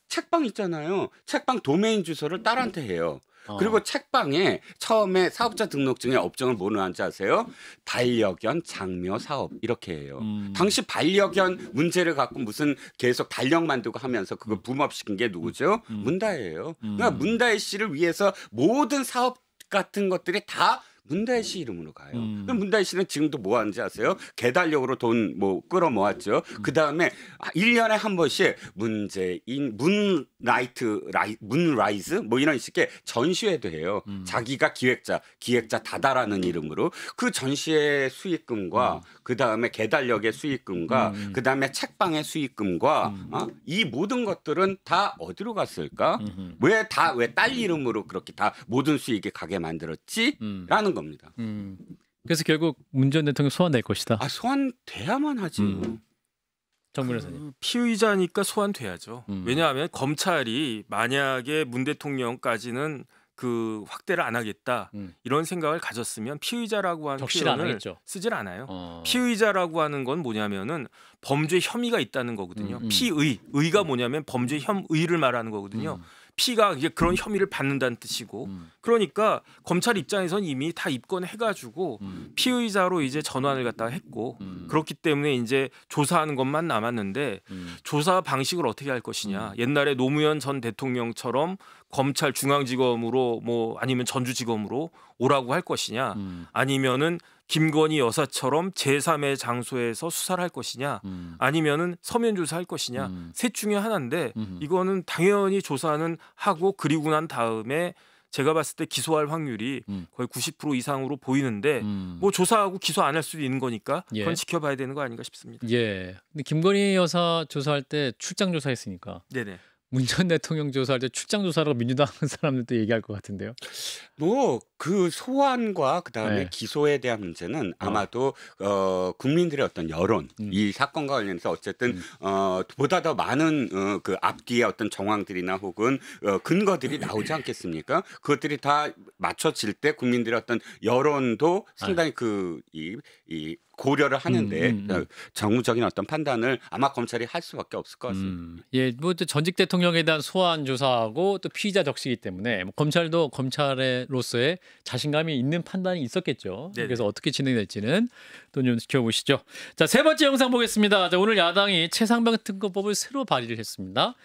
책방 있잖아요. 책방 도메인 주소를 딸한테 해요. 그리고 책방에 처음에 사업자 등록증에 업종을 뭐 넣는지 아세요? 반려견 장묘 사업 이렇게 해요. 당시 반려견 문제를 갖고 무슨 계속 달력 만들고 하면서 그걸 붐업시킨 게 누구죠? 문다혜예요. 그러니까 문다혜 씨를 위해서 모든 사업 같은 것들이 다 문다혜 씨 이름으로 가요. 그럼 문다혜 씨는 지금도 뭐 하는지 아세요? 개달력으로 돈 뭐 끌어 모았죠. 그 다음에 1년에 한 번씩 문재인, 문라이즈 뭐 이런 식의 전시회도 해요. 자기가 기획자 다다라는 이름으로 그 전시회 수익금과 그 다음에 개달력의 수익금과 그 다음에 책방의 수익금과 이 모든 것들은 다 어디로 갔을까? 왜 딸 이름으로 그렇게 다 모든 수익이 가게 만들었지? 라는 겁니다. 그래서 결국 문 전 대통령 소환될 것이다. 소환돼야만 하지. 정 변호사님. 피의자니까 소환돼야죠. 왜냐하면 검찰이 만약에 문 대통령까지는 그 확대를 안 하겠다 이런 생각을 가졌으면 피의자라고 하는 표현을 쓰질 않아요. 피의자라고 하는 건 뭐냐면은 범죄 혐의가 있다는 거거든요. 의가 뭐냐면 범죄 혐의를 말하는 거거든요. 피가 이제 그런 혐의를 받는다는 뜻이고 그러니까 검찰 입장에선 이미 다 입건해가지고 피의자로 이제 전환을 갖다가 했고 그렇기 때문에 이제 조사하는 것만 남았는데 조사 방식을 어떻게 할 것이냐. 옛날에 노무현 전 대통령처럼 검찰 중앙지검으로 뭐 아니면 전주지검으로 오라고 할 것이냐 아니면은 김건희 여사처럼 제3의 장소에서 수사를 할 것이냐 아니면은 서면 조사할 것이냐 셋 중에 하나인데 이거는 당연히 조사는 하고 그리고 난 다음에 제가 봤을 때 기소할 확률이 거의 90% 이상으로 보이는데 뭐 조사하고 기소 안 할 수도 있는 거니까 그건 지켜봐야 되는 거 아닌가 싶습니다. 예. 근데 김건희 여사 조사할 때 출장 조사했으니까. 네네. 문 전 대통령 조사할 때 출장 조사라고 민주당 사람들도 얘기할 것 같은데요. 뭐 그 소환과 그다음에 기소에 대한 문제는 아마도 국민들의 어떤 여론 이 사건과 관련해서 어쨌든 보다 더 많은 그 앞뒤의 어떤 정황들이나 혹은 근거들이 나오지 않겠습니까? 그것들이 다 맞춰질 때 국민들의 어떤 여론도 상당히 이 고려를 하는데 정무적인 어떤 판단을 아마 검찰이 할 수밖에 없을 것 같습니다. 예, 뭐 또 전직 대통령에 대한 소환 조사하고 또 피의자 적시이기 때문에 뭐 검찰도 검찰로서의 자신감이 있는 판단이 있었겠죠. 네네. 그래서 어떻게 진행될지는 또 좀 지켜보시죠. 자, 세 번째 영상 보겠습니다. 자, 오늘 야당이 최상병 특검법을 새로 발의를 했습니다.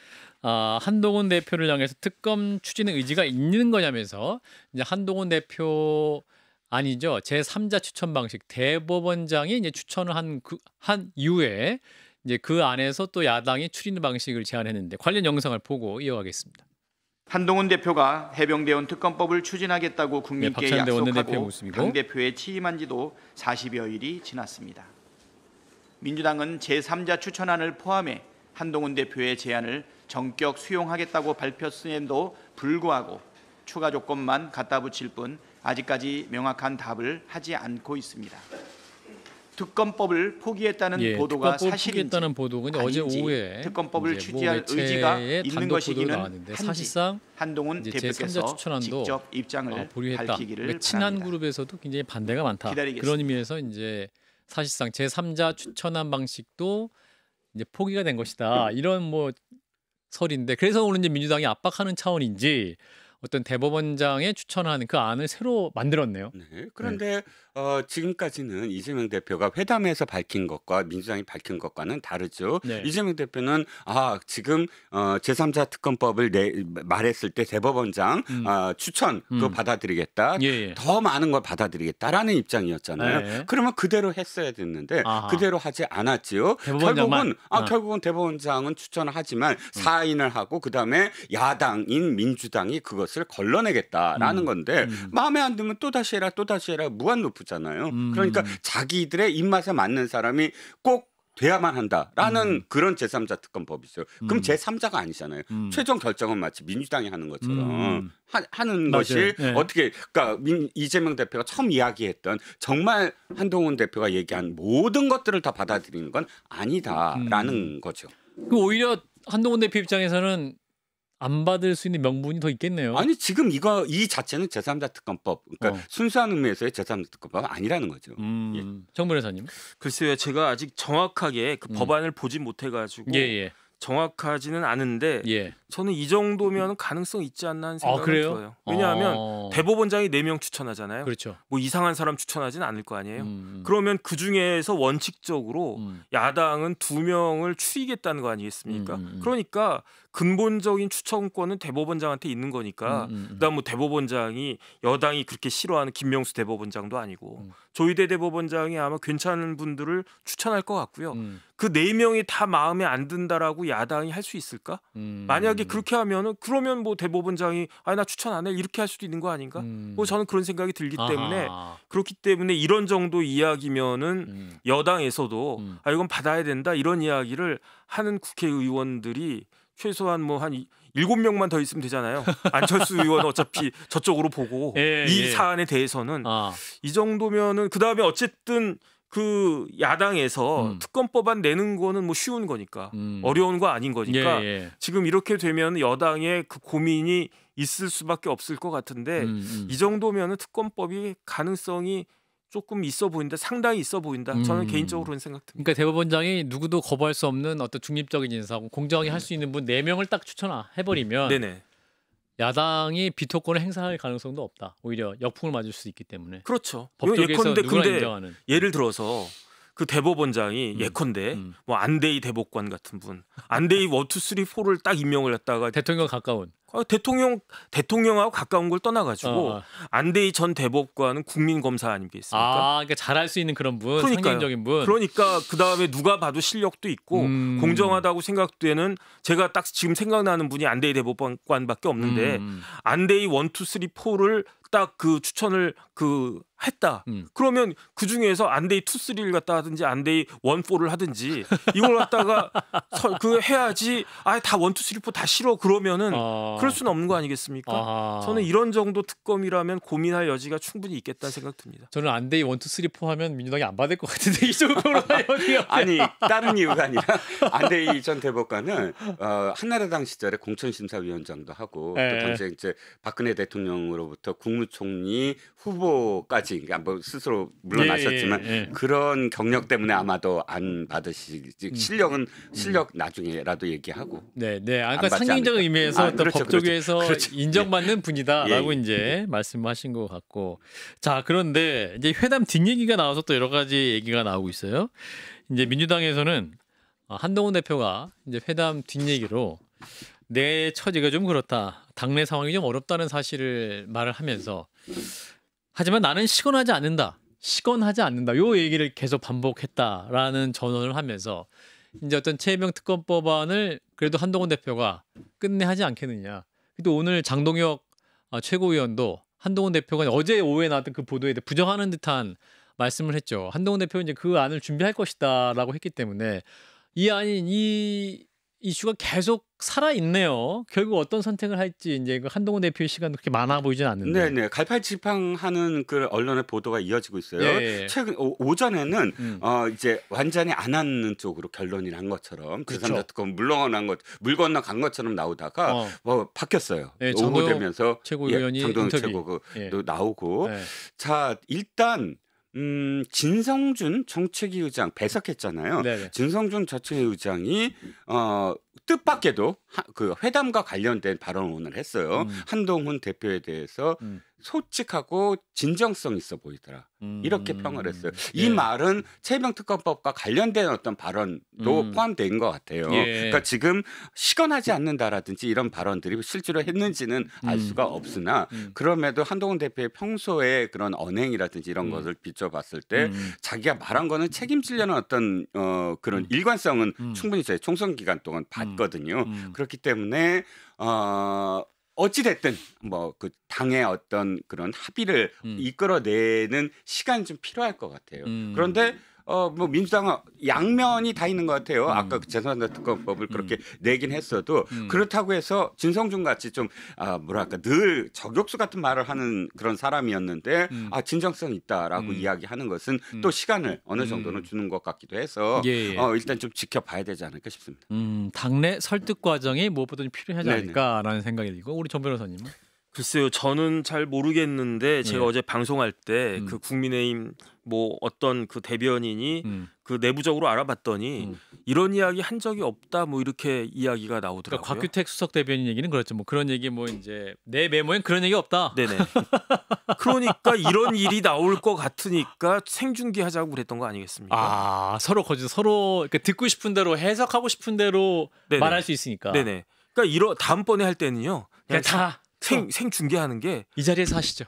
한동훈 대표를 향해서 특검 추진의 의지가 있는 거냐면서 이제 한동훈 대표 아니죠. 제3자 추천 방식 대법원장이 이제 추천을 한 이후에 이제 그 안에서 또 야당이 추진 방식을 제안했는데 관련 영상을 보고 이어가겠습니다. 한동훈 대표가 해병대원 특검법을 추진하겠다고 국민께 약속하고 당대표에 취임한 지도 40여일이 지났습니다. 민주당은 제3자 추천안을 포함해 한동훈 대표의 제안을 전격 수용하겠다고 밝혔음에도 불구하고 추가 조건만 갖다 붙일 뿐 아직까지 명확한 답을 하지 않고 있습니다. 특검법을 포기했다는 보도가 사실인지 보도가 어제 오후에 특검법을 취지할 의지가 있는 것이기는 사실상 한동훈 대표께서 직접 입장을 밝히기를 친한 바랍니다. 그룹에서도 굉장히 반대가 많다. 기다리겠습니다. 그런 의미에서 이제 사실상 제3자 추천한 방식도 이제 포기가 된 것이다. 이런 뭐 설인데 그래서 오늘 이제 민주당이 압박하는 차원인지 어떤 대법원장의 추천하는 그 안을 새로 만들었네요. 네, 그런데 지금까지는 이재명 대표가 회담에서 밝힌 것과 민주당이 밝힌 것과는 다르죠. 네. 이재명 대표는 지금 제3자 특검법을 말했을 때 대법원장 추천 그거 받아들이겠다. 더 많은 걸 받아들이겠다라는 입장이었잖아요. 그러면 그대로 했어야 됐는데 그대로 하지 않았지요. 결국은 대법원장은 추천을 하지만 사인을 하고 그다음에 야당인 민주당이 그것을 걸러내겠다라는 건데 마음에 안 들면 또다시 해라 무한 루프잖아요. 그러니까 자기들의 입맛에 맞는 사람이 꼭 돼야만 한다라는 그런 제3자 특검법이죠. 그럼 제3자가 아니잖아요. 최종 결정은 마치 민주당이 하는 것처럼 하는 것이 네. 어떻게 그러니까 이재명 대표가 처음 이야기했던 정말 한동훈 대표가 얘기한 모든 것들을 다 받아들이는 건 아니다라는 거죠. 그 오히려 한동훈 대표 입장에서는 안 받을 수 있는 명분이 더 있겠네요. 아니 지금 이 자체는 제3자 특검법, 그러니까 순수한 의미에서의 제3자 특검법은 아니라는 거죠. 예. 정 변호사님. 글쎄요, 제가 아직 정확하게 그 법안을 보지 못해가지고 정확하지는 않은데 저는 이 정도면 가능성 있지 않나 하는 생각이 들어요. 왜냐하면 대법원장이 4명 추천하잖아요. 그렇죠. 뭐 이상한 사람 추천하지는 않을 거 아니에요. 그러면 그 중에서 원칙적으로 야당은 2명을 추리겠다는 거 아니겠습니까? 그러니까 근본적인 추천권은 대법원장한테 있는 거니까 그다음 뭐 대법원장이 여당이 그렇게 싫어하는 김명수 대법원장도 아니고 조희대 대법원장이 아마 괜찮은 분들을 추천할 것 같고요. 그 4명이 다 마음에 안 든다라고 야당이 할 수 있을까? 만약에 그렇게 하면은 그러면 뭐 대법원장이 나 추천 안 해 이렇게 할 수도 있는 거 아닌가? 뭐 저는 그런 생각이 들기 때문에 그렇기 때문에 이런 정도 이야기면은 여당에서도 이건 받아야 된다 이런 이야기를 하는 국회의원들이 최소한 뭐 한 7명만 더 있으면 되잖아요. 안철수 의원 어차피 저쪽으로 보고 이 사안에 대해서는 이 정도면은 그다음에 어쨌든 그 야당에서 특검법안 내는 거는 뭐 쉬운 거니까 어려운 거 아닌 거니까 지금 이렇게 되면 여당의 그 고민이 있을 수밖에 없을 것 같은데 이 정도면은 특검법이 가능성이 조금 있어 보인다, 상당히 있어 보인다. 저는 개인적으로 그런 생각듭니다. 그러니까 대법원장이 누구도 거부할 수 없는 어떤 중립적인 인사고 공정하게 할 수 있는 분 4명을 딱 추천해버리면 야당이 비토권을 행사할 가능성도 없다. 오히려 역풍을 맞을 수 있기 때문에. 그렇죠. 법조계에서 누구나 근데 인정하는. 예를 들어서 그 대법원장이 예컨대 뭐 안대희 대법관 같은 분, 안대희 1, 2, 3, 4를 딱 임명을 했다가 대통령 가까운. 대통령하고 가까운 걸 떠나가지고 안대희 전 대법관은 국민검사 아니겠습니까? 그러니까 잘할 수 있는 그런 분, 상징적인 분. 그러니까 그 다음에 누가 봐도 실력도 있고 공정하다고 생각되는 제가 딱 지금 생각나는 분이 안대희 대법관밖에 없는데 안대희 1, 2, 3, 4를 딱 그 추천을 했다. 그러면 그 중에서 안데이 2, 3를 갖다 하든지 안데이 1, 4를 하든지 이걸 갖다가 해야지. 다 1, 2, 3, 4 다 싫어 그러면은 그럴 수는 없는 거 아니겠습니까? 저는 이런 정도 특검이라면 고민할 여지가 충분히 있겠다는 생각 듭니다. 저는 안데이 1, 2, 3, 4 하면 민주당이 안 받을 것 같은데 이 정도로 아니 다른 이유가 아니라 안데이 전 대법관은 한나라당 시절에 공천심사위원장도 하고 또 당시에 이제 박근혜 대통령으로부터 국무총리 후보까지 뭐 스스로 물러나셨지만 그런 경력 때문에 아마도 안 받으시지 실력 나중에라도 얘기하고. 그러니까 상징적인 의미에서 또 법조계에서 인정받는 분이다라고 이제 말씀하신 것 같고. 자, 그런데 이제 회담 뒷얘기가 나와서 또 여러 가지 얘기가 나오고 있어요. 이제 민주당에서는 한동훈 대표가 이제 회담 뒷얘기로 내 처지가 좀 그렇다. 당내 상황이 좀 어렵다는 사실을 말을 하면서 하지만 나는 시건하지 않는다. 요 얘기를 계속 반복했다라는 전언을 하면서 이제 어떤 최혜병 특검법안을 그래도 한동훈 대표가 끝내 하지 않겠느냐. 또 오늘 장동혁 최고위원도 한동훈 대표가 어제 오후에 나왔던 그 보도에 대해 부정하는 듯한 말씀을 했죠. 한동훈 대표는 이제 그 안을 준비할 것이다라고 했기 때문에 이 이슈가 계속 살아 있네요. 결국 어떤 선택을 할지 이제 그 한동훈 대표의 시간 그렇게 많아 보이진 않는데. 네네. 갈팡질팡하는 그 언론의 보도가 이어지고 있어요. 최근 오전에는 이제 완전히 안 하는 쪽으로 결론이 난 것처럼 제3자 특검 물 건너간 것처럼 나오다가 바뀌었어요. 오후 되면서 최고위원이 장동혁 최고도 나오고. 자 일단. 진성준 정책위 의장 배석했잖아요. 진성준 정책위 의장이 뜻밖에도 그 회담과 관련된 발언을 오늘 했어요. 한동훈 대표에 대해서 솔직하고 진정성 있어 보이더라. 이렇게 평을 했어요. 이 말은 최혜병 특검법과 관련된 어떤 발언도 포함된 것 같아요. 그러니까 지금 시건하지 않는다라든지 이런 발언들이 실제로 했는지는 알 수가 없으나 그럼에도 한동훈 대표의 평소에 그런 언행이라든지 이런 것을 비춰봤을 때 자기가 말한 거는 책임지려는 어떤 그런 일관성은 충분히 제 총선 기간 동안 봤거든요. 그렇기 때문에 어찌됐든 뭐 그 당의 어떤 그런 합의를 이끌어내는 시간이 좀 필요할 것 같아요. 그런데 뭐 민주당은 양면이 다 있는 것 같아요. 아까 그 재산사 특검법을 그렇게 내긴 했어도 그렇다고 해서 진성준 같이 좀 뭐랄까 늘 저격수 같은 말을 하는 그런 사람이었는데 진정성 있다라고 이야기하는 것은 또 시간을 어느 정도는 주는 것 같기도 해서 일단 좀 지켜봐야 되지 않을까 싶습니다. 당내 설득 과정이 무엇보다 필요하지 않을까라는 생각이 들고 우리 정 변호사님은? 글쎄요, 저는 잘 모르겠는데 제가 어제 방송할 때 그 국민의힘 뭐 어떤 그 대변인이 그 내부적으로 알아봤더니 이런 이야기 한 적이 없다 뭐 이렇게 이야기가 나오더라고요. 그러니까 곽규택 수석 대변인 얘기는 그렇죠. 뭐 그런 얘기 뭐 이제 내 메모엔 그런 얘기 없다. 네네. 그러니까 이런 일이 나올 것 같으니까 생중계하자고 그랬던 거 아니겠습니까? 서로 그러니까 듣고 싶은 대로 해석하고 싶은 대로 네네. 말할 수 있으니까. 네네. 그러니까 다음번에 할 때는요. 그냥 다 생중계하는 게 이 자리에서 하시죠.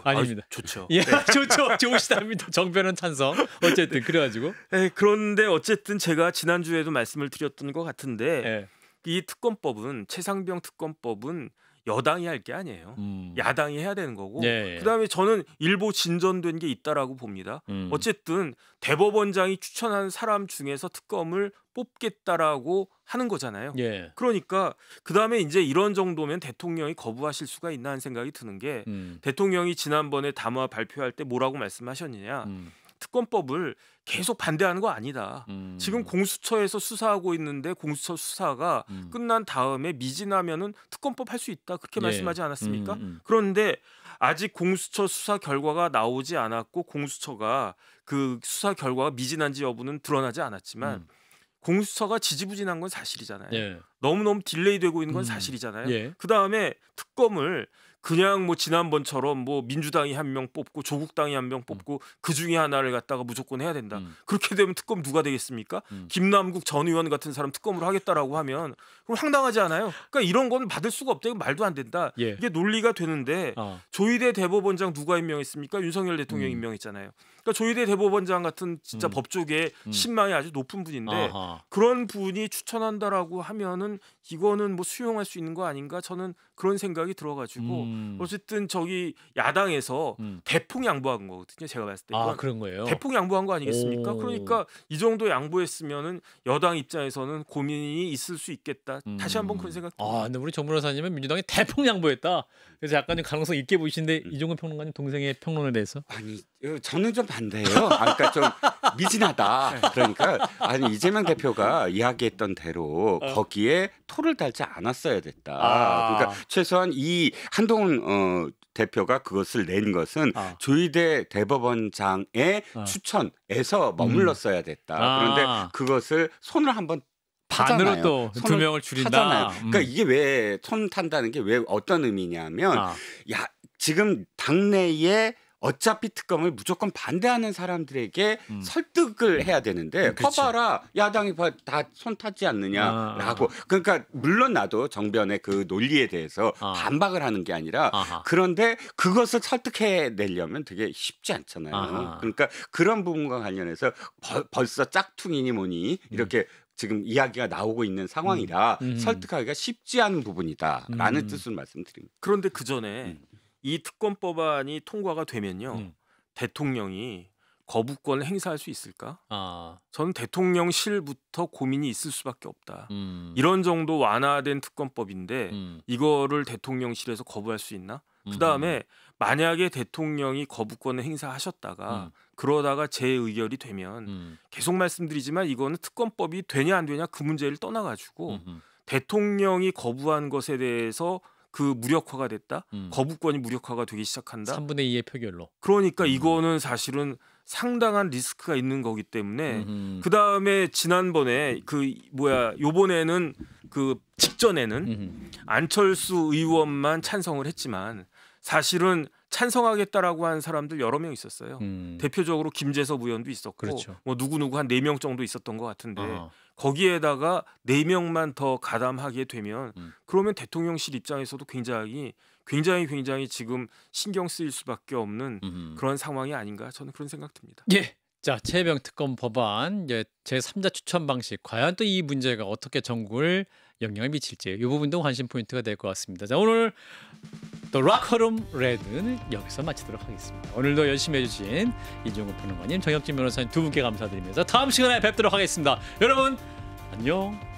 아닙니다. 좋죠. 좋죠. 좋으시답니다. 정변은 찬성. 어쨌든 그래가지고. 그런데 어쨌든 제가 지난주에도 말씀을 드렸던 것 같은데 이 특검법은 최상병 특검법은 여당이 할 게 아니에요. 야당이 해야 되는 거고 그다음에 저는 일부 진전된 게 있다라고 봅니다. 어쨌든 대법원장이 추천한 사람 중에서 특검을 뽑겠다라고 하는 거잖아요. 그러니까 그다음에 이제 이런 정도면 대통령이 거부하실 수가 있나 하는 생각이 드는 게 대통령이 지난번에 담화 발표할 때 뭐라고 말씀하셨느냐. 특검법을 계속 반대하는 거 아니다. 지금 공수처에서 수사하고 있는데 공수처 수사가 끝난 다음에 미진하면은 특검법 할 수 있다. 그렇게 말씀하지 않았습니까? 그런데 아직 공수처 수사 결과가 나오지 않았고 공수처가 그 수사 결과가 미진한지 여부는 드러나지 않았지만 공수처가 지지부진한 건 사실이잖아요. 너무너무 딜레이되고 있는 건 사실이잖아요. 그다음에 특검을 그냥 뭐 지난번처럼 뭐 민주당이 한 명 뽑고 조국당이 한 명 뽑고 그 중에 하나를 갖다가 무조건 해야 된다. 그렇게 되면 특검 누가 되겠습니까? 김남국 전 의원 같은 사람 특검으로 하겠다라고 하면 그럼 황당하지 않아요? 그러니까 이런 건 받을 수가 없다. 이거 말도 안 된다. 이게 논리가 되는데 조희대 대법원장 누가 임명했습니까? 윤석열 대통령이 임명했잖아요. 그러니까 조희대 대법원장 같은 진짜 법조계의 신망이 아주 높은 분인데 그런 분이 추천한다라고 하면은 이거는 뭐 수용할 수 있는 거 아닌가? 저는 그런 생각이 들어가지고 어쨌든 저기 야당에서 대폭 양보한 거거든요. 제가 봤을 때 그런 거예요. 대폭 양보한 거 아니겠습니까? 그러니까 이 정도 양보했으면은 여당 입장에서는 고민이 있을 수 있겠다. 다시 한번 그런 생각. 근데 우리 정 변호사님은 민주당이 대폭 양보했다. 그래서 약간 가능성 있게 보이시는데 이종근 평론가님 동생의 평론에 대해서 아니 저는 좀 반대예요. 그러니까 좀 미진하다. 그러니까 이재명 대표가 이야기했던 대로 거기에 토를 달지 않았어야 됐다. 그러니까 최소한 이 한동훈 대표가 그것을 낸 것은 조희대 대법원장의 추천에서 머물렀어야 됐다. 그런데 그것을 손을 한번 반으로 또 두 명을 줄인다. 그러니까 이게 왜 손 탄다는 게 왜 어떤 의미냐면 지금 당내에 어차피 특검을 무조건 반대하는 사람들에게 설득을 해야 되는데 봐봐라 야당이 다 손 타지 않느냐라고 그러니까 물론 나도 정변의 그 논리에 대해서 반박을 하는 게 아니라 그런데 그것을 설득해내려면 되게 쉽지 않잖아요. 그러니까 그런 부분과 관련해서 벌써 짝퉁이니 뭐니 이렇게 지금 이야기가 나오고 있는 상황이라 설득하기가 쉽지 않은 부분이다라는 뜻을 말씀드립니다. 그런데 그 전에 이 특검법안이 통과가 되면요 대통령이 거부권을 행사할 수 있을까? 저는 대통령실부터 고민이 있을 수밖에 없다. 이런 정도 완화된 특검법인데 이거를 대통령실에서 거부할 수 있나? 그 다음에 만약에 대통령이 거부권을 행사하셨다가 그러다가 재의결이 되면 계속 말씀드리지만 이거는 특검법이 되냐 안 되냐 그 문제를 떠나가지고 대통령이 거부한 것에 대해서 그 무력화가 됐다. 거부권이 무력화가 되기 시작한다. 3분의 2의 표결로. 그러니까 이거는 사실은 상당한 리스크가 있는 거기 때문에 그 다음에 지난번에 요번에는 그 직전에는 안철수 의원만 찬성을 했지만 사실은 찬성하겠다라고 한 사람들 여러 명 있었어요. 대표적으로 김재섭 의원도 있었고 뭐 누구누구 한 4명 정도 있었던 것 같은데 거기에다가 4명만 더 가담하게 되면 그러면 대통령실 입장에서도 굉장히 지금 신경 쓰일 수밖에 없는 그런 상황이 아닌가 저는 그런 생각 듭니다. 자, 최혜병 특검 법안 제3자 추천 방식 과연 또 이 문제가 어떻게 전국을 영향을 미칠지 이 부분도 관심 포인트가 될 것 같습니다. 자, 오늘 또 락커룸 레드는 여기서 마치도록 하겠습니다. 오늘도 열심히 해주신 이종우 평론가님, 정혁진 변호사님 두 분께 감사드리면서 다음 시간에 뵙도록 하겠습니다. 여러분 안녕.